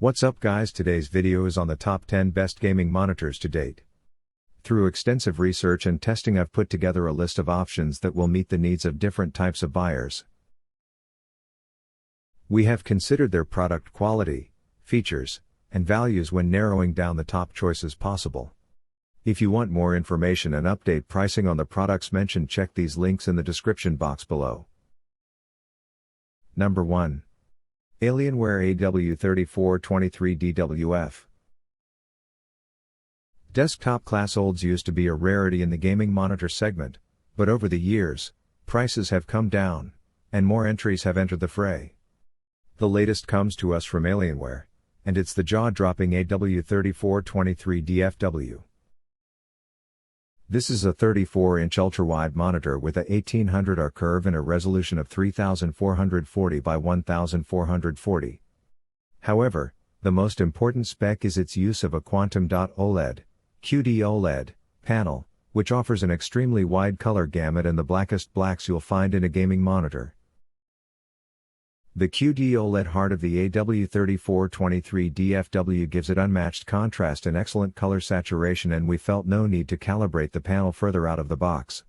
What's up guys, today's video is on the top 10 best gaming monitors to date. Through extensive research and testing I've put together a list of options that will meet the needs of different types of buyers. We have considered their product quality, features, and values when narrowing down the top choices possible. If you want more information and update pricing on the products mentioned, check these links in the description box below. Number 1. Alienware AW3423DWF. Desktop class olds used to be a rarity in the gaming monitor segment, but over the years, prices have come down, and more entries have entered the fray. The latest comes to us from Alienware, and it's the jaw-dropping AW3423DFW. This is a 34-inch ultra-wide monitor with a 1800R curve and a resolution of 3440 by 1440. However, the most important spec is its use of a quantum dot OLED, QD OLED, panel, which offers an extremely wide color gamut and the blackest blacks you'll find in a gaming monitor. The QD OLED heart of the AW3423DFW gives it unmatched contrast and excellent color saturation, and we felt no need to calibrate the panel further out of the box.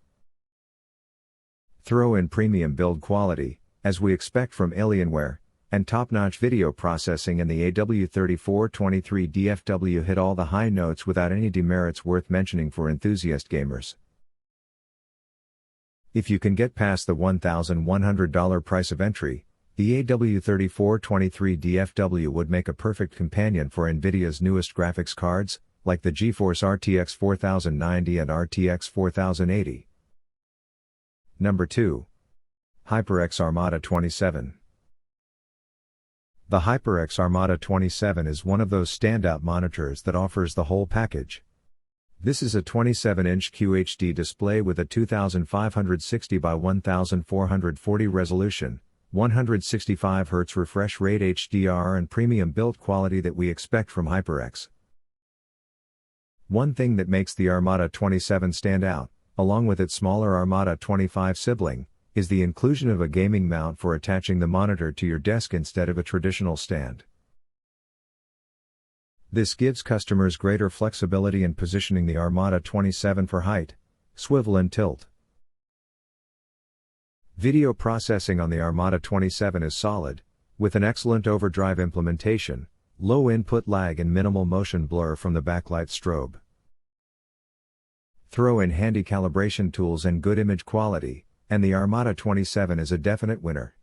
Throw in premium build quality, as we expect from Alienware, and top-notch video processing, and the AW3423DFW hit all the high notes without any demerits worth mentioning for enthusiast gamers. If you can get past the $1,100 price of entry, the AW3423DFW would make a perfect companion for NVIDIA's newest graphics cards, like the GeForce RTX 4090 and RTX 4080. Number 2. HyperX Armada 27. The HyperX Armada 27 is one of those standout monitors that offers the whole package. This is a 27-inch QHD display with a 2560 by 1440 resolution, 165 Hz refresh rate HDR, and premium build quality that we expect from HyperX. One thing that makes the Armada 27 stand out, along with its smaller Armada 25 sibling, is the inclusion of a gaming mount for attaching the monitor to your desk instead of a traditional stand. This gives customers greater flexibility in positioning the Armada 27 for height, swivel and tilt. Video processing on the Armada 27 is solid, with an excellent overdrive implementation, low input lag and minimal motion blur from the backlight strobe. Throw in handy calibration tools and good image quality, and the Armada 27 is a definite winner.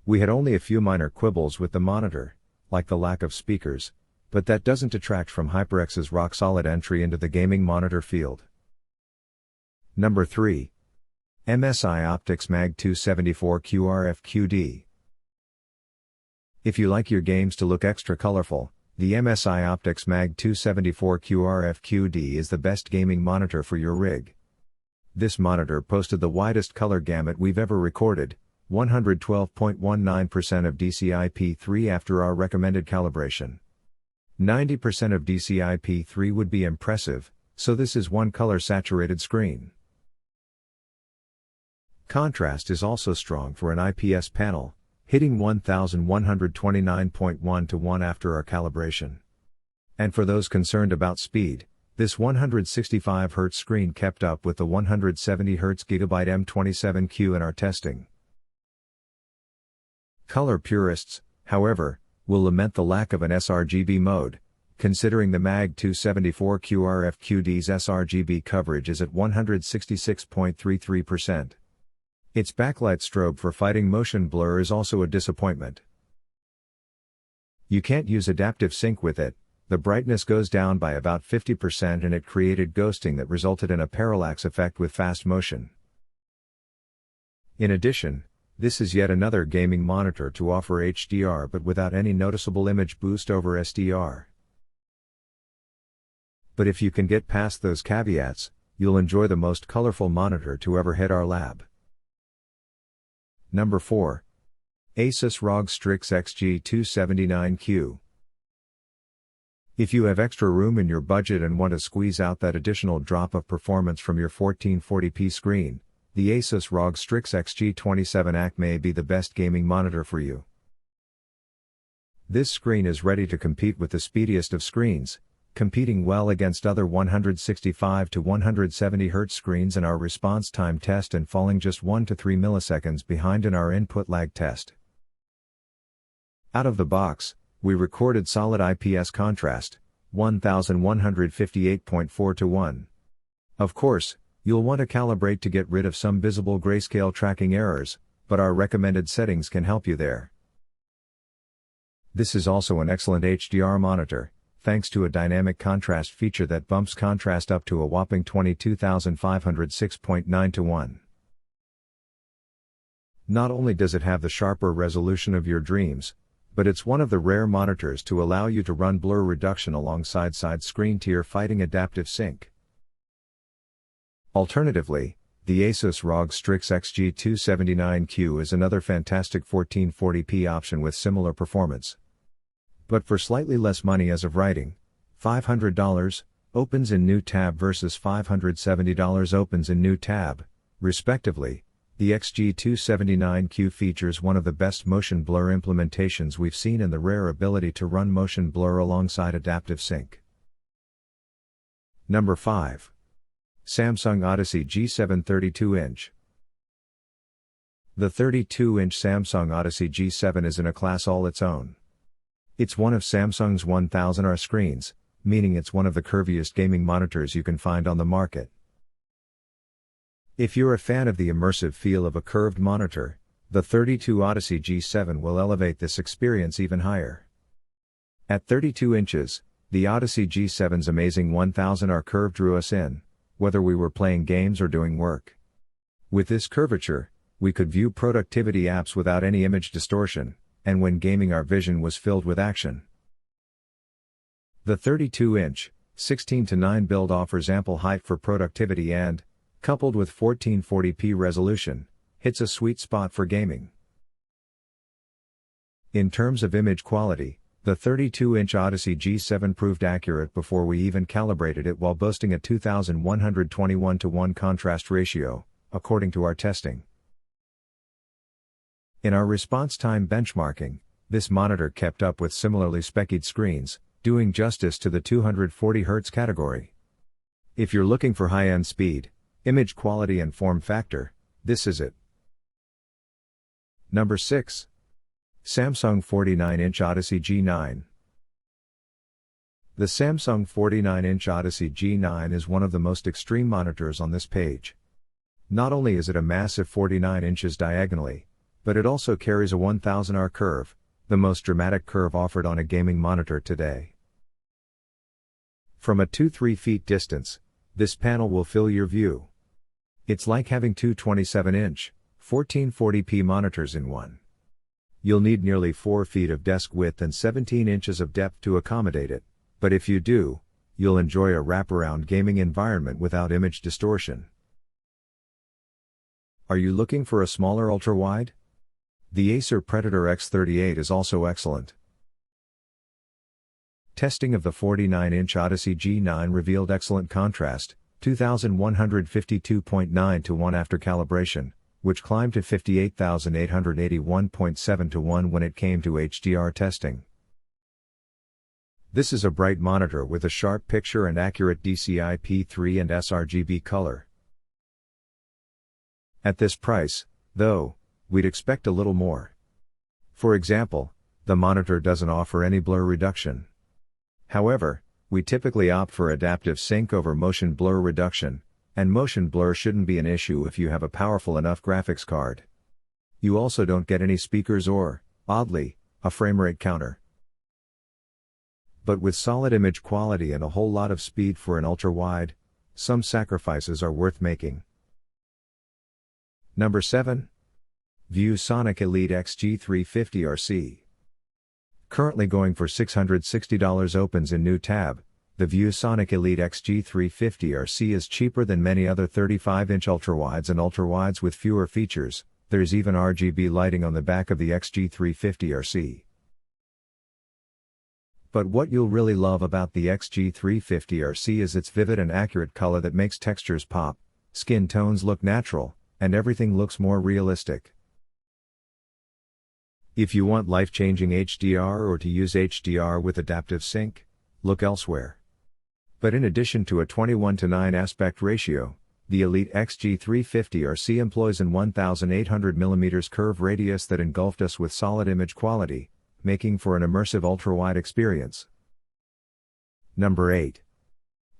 We had only a few minor quibbles with the monitor, like the lack of speakers, but that doesn't detract from HyperX's rock-solid entry into the gaming monitor field. Number 3. MSI Optix MAG274QRF-QD. If you like your games to look extra colorful, the MSI Optix MAG274QRF-QD is the best gaming monitor for your rig. This monitor posted the widest color gamut we've ever recorded, 112.19% of DCI-P3 after our recommended calibration. 90% of DCI-P3 would be impressive, so this is one color saturated screen. Contrast is also strong for an IPS panel, hitting 1129.1 to 1 after our calibration. And for those concerned about speed, this 165 Hz screen kept up with the 170 Hz GB M27Q in our testing. Color purists, however, will lament the lack of an sRGB mode, considering the MAG274QRF-QD's sRGB coverage is at 166.33%. Its backlight strobe for fighting motion blur is also a disappointment. You can't use adaptive sync with it, the brightness goes down by about 50% and it created ghosting that resulted in a parallax effect with fast motion. In addition, this is yet another gaming monitor to offer HDR but without any noticeable image boost over SDR. But if you can get past those caveats, you'll enjoy the most colorful monitor to ever hit our lab. Number 4. Asus ROG Strix XG259Q. If you have extra room in your budget and want to squeeze out that additional drop of performance from your 1440p screen, the Asus ROG Strix XG27AC may be the best gaming monitor for you. This screen is ready to compete with the speediest of screens, competing well against other 165 to 170 Hz screens in our response time test and falling just 1 to 3 milliseconds behind in our input lag test. Out of the box, we recorded solid IPS contrast, 1158.4 to 1. Of course, you'll want to calibrate to get rid of some visible grayscale tracking errors, but our recommended settings can help you there. This is also an excellent HDR monitor, thanks to a dynamic contrast feature that bumps contrast up to a whopping 22,506.9 to 1. Not only does it have the sharper resolution of your dreams, but it's one of the rare monitors to allow you to run blur reduction alongside side screen tier fighting adaptive sync. Alternatively, the Asus ROG Strix XG279Q is another fantastic 1440p option with similar performance. But for slightly less money as of writing, $500, opens in new tab versus $570 opens in new tab, respectively, the XG279Q features one of the best motion blur implementations we've seen and the rare ability to run motion blur alongside adaptive sync. Number 5. Samsung Odyssey G7 32-inch. The 32-inch Samsung Odyssey G7 is in a class all its own. It's one of Samsung's 1000R screens, meaning it's one of the curviest gaming monitors you can find on the market. If you're a fan of the immersive feel of a curved monitor, the 32 Odyssey G7 will elevate this experience even higher. At 32 inches, the Odyssey G7's amazing 1000R curve drew us in, whether we were playing games or doing work. With this curvature, we could view productivity apps without any image distortion, and when gaming our vision was filled with action. The 32-inch, 16:9 build offers ample height for productivity and, coupled with 1440p resolution, hits a sweet spot for gaming. In terms of image quality, the 32-inch Odyssey G7 proved accurate before we even calibrated it while boasting a 2121 to 1 contrast ratio, according to our testing. In our response time benchmarking, this monitor kept up with similarly spec'd screens, doing justice to the 240 Hz category. If you're looking for high-end speed, image quality and form factor, this is it. Number 6. Samsung 49-inch Odyssey G9. The Samsung 49-inch Odyssey G9 is one of the most extreme monitors on this page. Not only is it a massive 49 inches diagonally, but it also carries a 1000R curve, the most dramatic curve offered on a gaming monitor today. From a 2-3 feet distance, this panel will fill your view. It's like having two 27-inch, 1440p monitors in one. You'll need nearly 4 feet of desk width and 17 inches of depth to accommodate it, but if you do, you'll enjoy a wraparound gaming environment without image distortion. Are you looking for a smaller ultra-wide? The Acer Predator X38 is also excellent. Testing of the 49-inch Odyssey G9 revealed excellent contrast, 2152.9 to 1 after calibration, which climbed to 58,881.7 to 1 when it came to HDR testing. This is a bright monitor with a sharp picture and accurate DCI-P3 and sRGB color. At this price, though, we'd expect a little more. For example, the monitor doesn't offer any blur reduction. However, we typically opt for adaptive sync over motion blur reduction, and motion blur shouldn't be an issue if you have a powerful enough graphics card. You also don't get any speakers or, oddly, a frame rate counter. But with solid image quality and a whole lot of speed for an ultra-wide, some sacrifices are worth making. Number 7. ViewSonic Elite XG350RC. Currently going for $660 opens in new tab, the ViewSonic Elite XG350RC is cheaper than many other 35-inch ultrawides and ultrawides with fewer features. There's even RGB lighting on the back of the XG350RC. But what you'll really love about the XG350RC is its vivid and accurate color that makes textures pop, skin tones look natural, and everything looks more realistic. If you want life-changing HDR or to use HDR with adaptive sync, look elsewhere. But in addition to a 21:9 aspect ratio, the Elite XG350RC employs an 1800mm curve radius that engulfed us with solid image quality, making for an immersive ultra-wide experience. Number 8.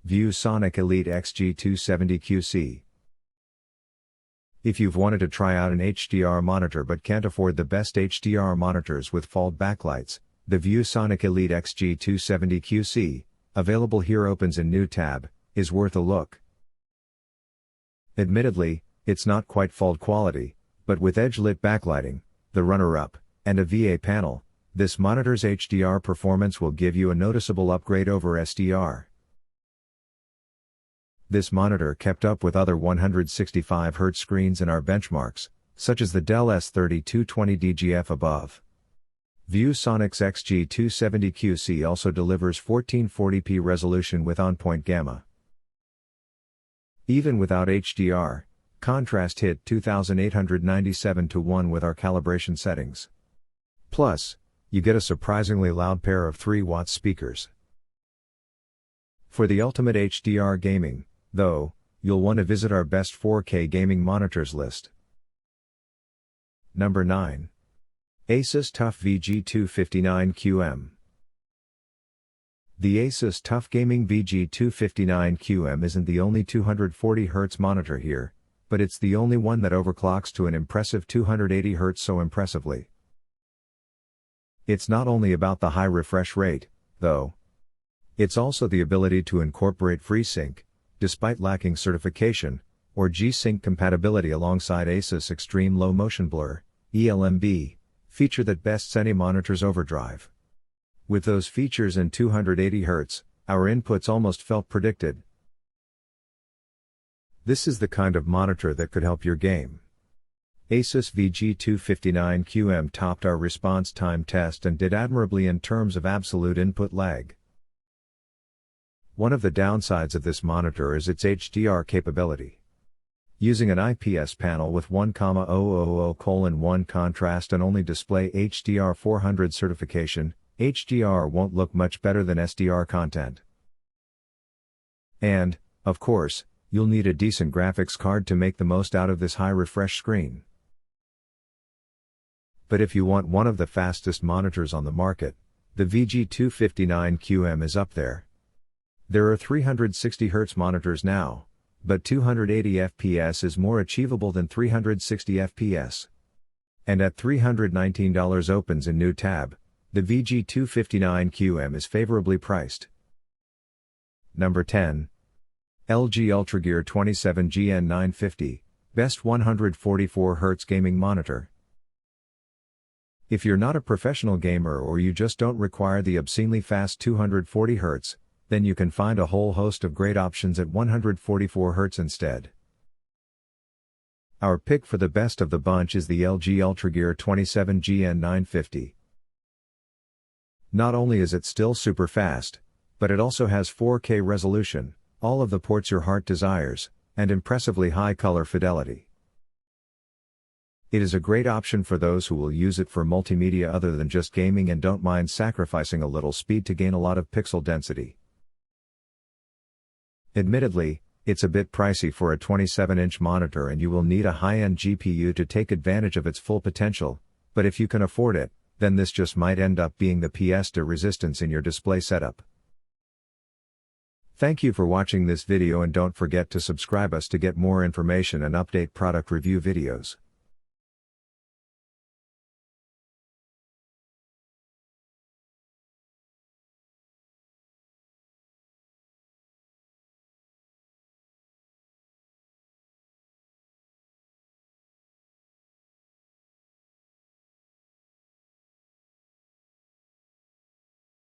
ViewSonic Elite XG270QC. If you've wanted to try out an HDR monitor but can't afford the best HDR monitors with fold backlights, the ViewSonic Elite XG270QC, available here opens in new tab, is worth a look. Admittedly, it's not quite fold quality, but with edge-lit backlighting, the runner-up, and a VA panel, this monitor's HDR performance will give you a noticeable upgrade over SDR. This monitor kept up with other 165Hz screens in our benchmarks, such as the Dell S3220DGF above. ViewSonic's XG270QC also delivers 1440p resolution with on-point gamma. Even without HDR, contrast hit 2897:1 with our calibration settings. Plus, you get a surprisingly loud pair of 3-watt speakers. For the ultimate HDR gaming, though, you'll want to visit our best 4K gaming monitors list. Number 9. Asus TUF VG259QM. The Asus TUF Gaming VG259QM isn't the only 240Hz monitor here, but it's the only one that overclocks to an impressive 280Hz so impressively. It's not only about the high refresh rate, though. It's also the ability to incorporate FreeSync, despite lacking certification, or G-Sync compatibility alongside Asus Extreme Low Motion Blur, ELMB, feature that bests any monitor's overdrive. With those features and 280Hz, our inputs almost felt predicted. This is the kind of monitor that could help your game. Asus VG259QM topped our response time test and did admirably in terms of absolute input lag. One of the downsides of this monitor is its HDR capability. Using an IPS panel with 1,000:1 contrast and only display HDR 400 certification, HDR won't look much better than SDR content. And, of course, you'll need a decent graphics card to make the most out of this high refresh screen. But if you want one of the fastest monitors on the market, the VG259QM is up there. There are 360Hz monitors now, but 280 FPS is more achievable than 360 FPS. And at $319 opens in new tab, the VG259QM is favorably priced. Number 10. LG Ultragear 27GN950, Best 144Hz Gaming Monitor. If you're not a professional gamer or you just don't require the obscenely fast 240Hz, then you can find a whole host of great options at 144Hz instead. Our pick for the best of the bunch is the LG Ultragear 27GN950. Not only is it still super fast, but it also has 4K resolution, all of the ports your heart desires, and impressively high color fidelity. It is a great option for those who will use it for multimedia other than just gaming and don't mind sacrificing a little speed to gain a lot of pixel density. Admittedly, it's a bit pricey for a 27-inch monitor and you will need a high-end GPU to take advantage of its full potential, but if you can afford it, then this just might end up being the pièce de résistance in your display setup. Thank you for watching this video and don't forget to subscribe us to get more information and update product review videos.